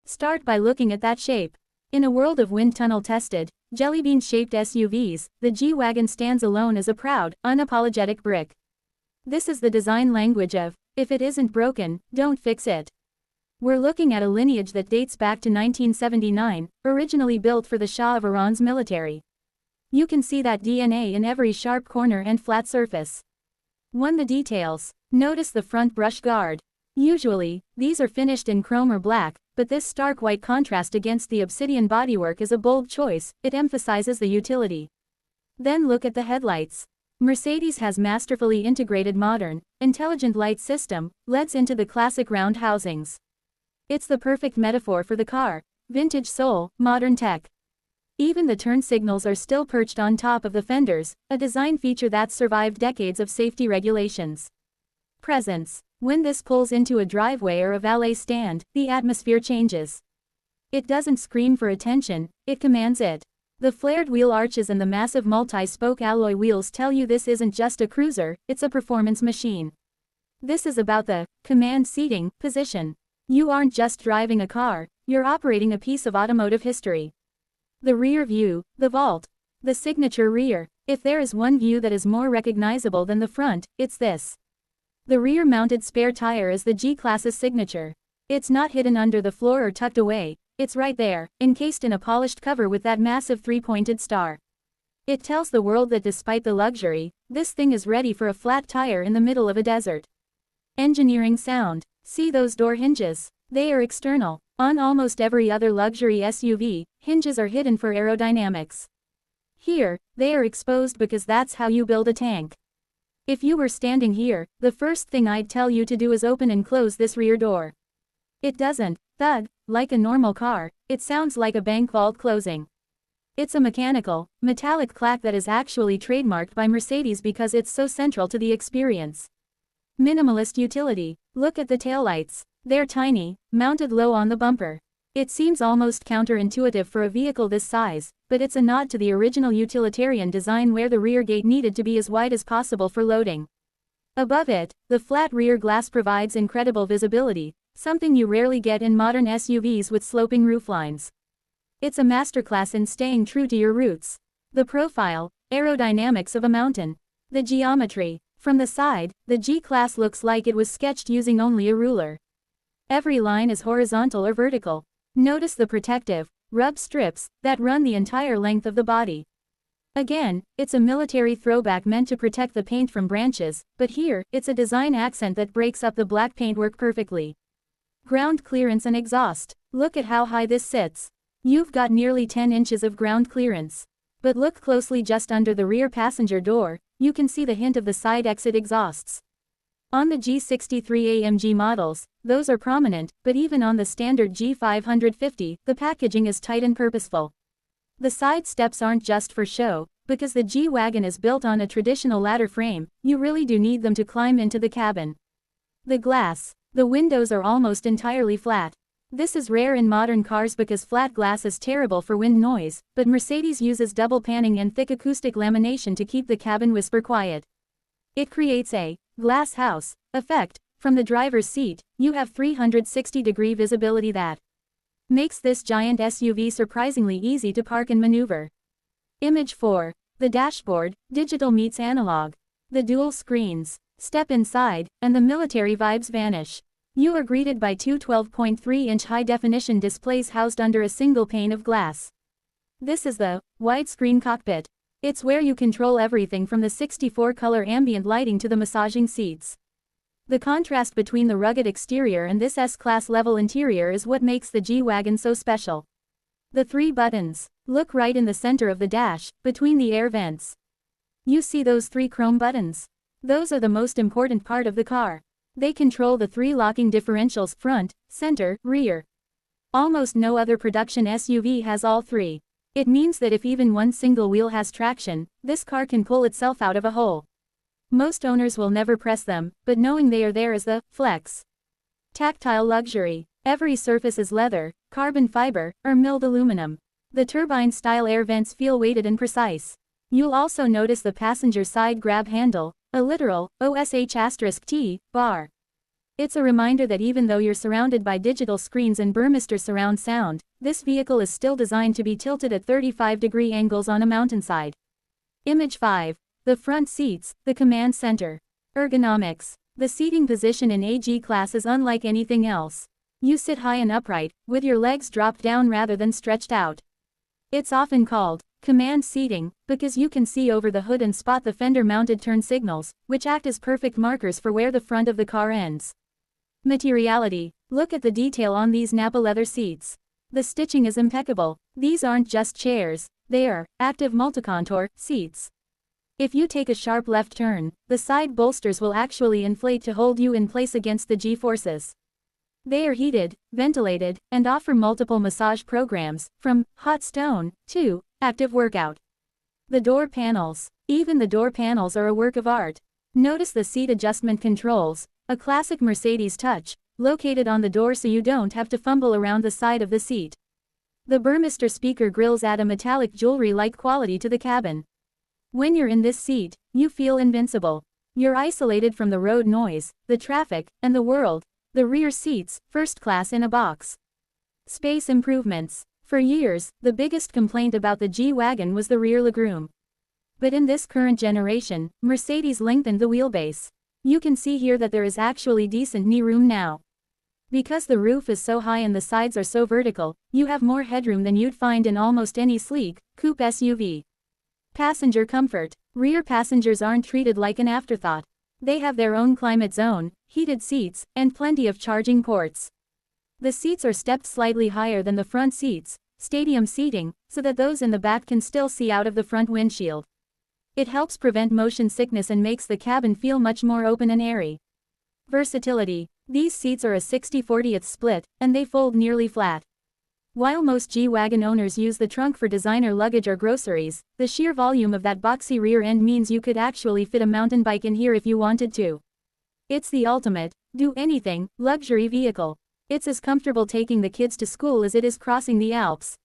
Start by looking at that shape. In a world of wind tunnel tested, jellybean-shaped SUVs, the G-Wagon stands alone as a proud, unapologetic brick. This is the design language of, if it isn't broken, don't fix it. We're looking at a lineage that dates back to 1979, originally built for the Shah of Iran's military. You can see that DNA in every sharp corner and flat surface. 1. The details. Notice the front brush guard. Usually, these are finished in chrome or black, but this stark white contrast against the obsidian bodywork is a bold choice. It emphasizes the utility. Then look at the headlights. Mercedes has masterfully integrated modern, intelligent light system, LEDs into the classic round housings. It's the perfect metaphor for the car. Vintage soul, modern tech. Even the turn signals are still perched on top of the fenders, a design feature that's survived decades of safety regulations. Presence. When this pulls into a driveway or a valet stand, the atmosphere changes. It doesn't scream for attention, it commands it. The flared wheel arches and the massive multi-spoke alloy wheels tell you this isn't just a cruiser, it's a performance machine. This is about the command seating position. You aren't just driving a car, you're operating a piece of automotive history. The rear view, the vault. The signature rear. If there is one view that is more recognizable than the front, it's this. The rear-mounted spare tire is the G-Class's signature. It's not hidden under the floor or tucked away, it's right there, encased in a polished cover with that massive three-pointed star. It tells the world that despite the luxury, this thing is ready for a flat tire in the middle of a desert. Engineering sound. See those door hinges? They are external. On almost every other luxury SUV, hinges are hidden for aerodynamics. Here, they are exposed because that's how you build a tank. If you were standing here, the first thing I'd tell you to do is open and close this rear door. It doesn't thud like a normal car, it sounds like a bank vault closing. It's a mechanical, metallic clack that is actually trademarked by Mercedes because it's so central to the experience. Minimalist utility. Look at the taillights. They're tiny, mounted low on the bumper. It seems almost counterintuitive for a vehicle this size, but it's a nod to the original utilitarian design where the rear gate needed to be as wide as possible for loading. Above it, the flat rear glass provides incredible visibility, something you rarely get in modern SUVs with sloping rooflines. It's a masterclass in staying true to your roots. The profile, aerodynamics of a mountain. The geometry. From the side, the G-Class looks like it was sketched using only a ruler. Every line is horizontal or vertical. Notice the protective, rub strips that run the entire length of the body. Again, it's a military throwback meant to protect the paint from branches, but here, it's a design accent that breaks up the black paintwork perfectly. Ground clearance and exhaust. Look at how high this sits. You've got nearly 10 inches of ground clearance. But look closely just under the rear passenger door, you can see the hint of the side exit exhausts. On the G63 AMG models, those are prominent, but even on the standard G550, the packaging is tight and purposeful. The side steps aren't just for show, because the G-Wagon is built on a traditional ladder frame, you really do need them to climb into the cabin. The glass. The windows are almost entirely flat. This is rare in modern cars because flat glass is terrible for wind noise, but Mercedes uses double panning and thick acoustic lamination to keep the cabin whisper quiet. It creates a glass house effect. From the driver's seat, you have 360-degree visibility that makes this giant SUV surprisingly easy to park and maneuver. Image 4. The dashboard, digital meets analog. The dual screens. Step inside, and the military vibes vanish. You are greeted by two 12.3-inch high-definition displays housed under a single pane of glass. This is the widescreen cockpit. It's where you control everything from the 64-color ambient lighting to the massaging seats. The contrast between the rugged exterior and this S-Class level interior is what makes the G-Wagon so special. The 3 buttons. Look right in the center of the dash, between the air vents. You see those 3 chrome buttons? Those are the most important part of the car. They control the 3 locking differentials: front, center, rear. Almost no other production SUV has all 3. It means that if even one single wheel has traction, this car can pull itself out of a hole. Most owners will never press them, but knowing they are there is the flex. Tactile luxury. Every surface is leather, carbon fiber, or milled aluminum. The turbine-style air vents feel weighted and precise. You'll also notice the passenger side grab handle, a literal OSH*T bar. It's a reminder that even though you're surrounded by digital screens and Burmester surround sound, this vehicle is still designed to be tilted at 35-degree angles on a mountainside. Image 5. The front seats, the command center. Ergonomics. The seating position in a G class is unlike anything else. You sit high and upright, with your legs dropped down rather than stretched out. It's often called command seating, because you can see over the hood and spot the fender-mounted turn signals, which act as perfect markers for where the front of the car ends. Materiality. Look at the detail on these Nappa leather seats. The stitching is impeccable. These aren't just chairs, they are active multicontour seats. If you take a sharp left turn, the side bolsters will actually inflate to hold you in place against the G-forces. They are heated, ventilated, and offer multiple massage programs, from hot stone to active workout. The door panels. Even the door panels are a work of art. Notice the seat adjustment controls, a classic Mercedes touch, located on the door so you don't have to fumble around the side of the seat. The Burmester speaker grills add a metallic jewelry-like quality to the cabin. When you're in this seat, you feel invincible. You're isolated from the road noise, the traffic, and the world. The rear seats, first class in a box. Space improvements. For years, the biggest complaint about the G-Wagon was the rear legroom. But in this current generation, Mercedes lengthened the wheelbase. You can see here that there is actually decent knee room now. Because the roof is so high and the sides are so vertical, you have more headroom than you'd find in almost any sleek, coupe SUV. Passenger comfort. Rear passengers aren't treated like an afterthought. They have their own climate zone, heated seats, and plenty of charging ports. The seats are stepped slightly higher than the front seats, stadium seating, so that those in the back can still see out of the front windshield. It helps prevent motion sickness and makes the cabin feel much more open and airy. Versatility. These seats are a 60/40 split, and they fold nearly flat. While most G-Wagon owners use the trunk for designer luggage or groceries, the sheer volume of that boxy rear end means you could actually fit a mountain bike in here if you wanted to. It's the ultimate, do-anything, luxury vehicle. It's as comfortable taking the kids to school as it is crossing the Alps.